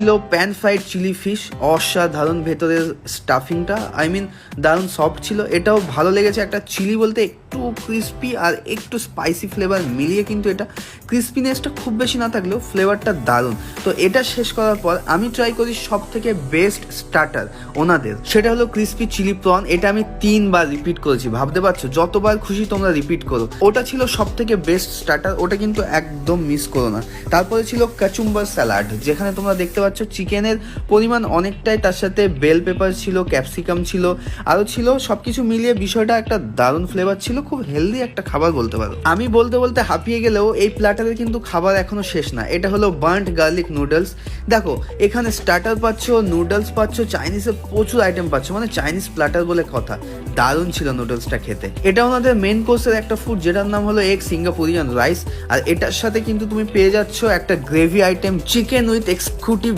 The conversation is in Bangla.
ছিল প্যান ফ্রাইড চিলি ফিশ, অসাধারণ ভেতরের স্টাফিংটা, দারুণ সফট ছিল। এটাও ভালো লেগেছে। একটা চিলি বলতে একটু ক্রিস্পি আর একটু স্পাইসি ফ্লেভার মিলিয়ে, কিন্তু এটা ক্রিস্পিনেসটা খুব বেশি না থাকলেও ফ্লেভারটা দারুণ। তো এটা শেষ করার পর আমি ট্রাই করি সব থেকে বেস্ট স্টার্টার ওনাদের, সেটা হলো ক্রিস্পি চিলি প্রন। এটা আমি 3বার রিপিট করেছি, ভাবতে পারছো, যতবার খুশি তোমরা রিপিট করো। ওটা ছিল সব থেকে বেস্ট স্টার্টার, ওটা কিন্তু একদম মিস করো না। তারপরে ছিল কাচুম্বার স্যালাড, যেখানে তোমরা দেখতে পাচ্ছ চিকেনের পরিমাণ অনেকটাই, তার সাথে বেল পেপার ছিল, ক্যাপসিকাম ছিল, আরও ছিল। সবকিছু মিলিয়ে বিষয়টা একটা দারুণ ফ্লেভার ছিল, খুব হেলদি একটা খাবার বলতে পারো। আমি বলতে বলতে হাঁপিয়ে গেলেও এই প্ল্যাটারের কিন্তু খাবার এখনো শেষ না। এটা হলো বার্ন্ট গার্লিক নুডলস। দেখো, এখানে স্টার্টার পাচ্ছ, নুডলস পাচ্ছ, চাইনিজের প্রচুর আইটেম পাচ্ছ, মানে চাইনিজ প্ল্যাটার বলে কথা। দারুণ ছিল নুডলসটা খেতে। এটা ওনাদের মেন কোর্সের একটা ফুড, যেটার নাম হলো এগ সিঙ্গাপুরিয়ান রাইস। আর এটার সাথে কিন্তু তুমি পেয়ে যাচ্ছ একটা gravy item, chicken with executive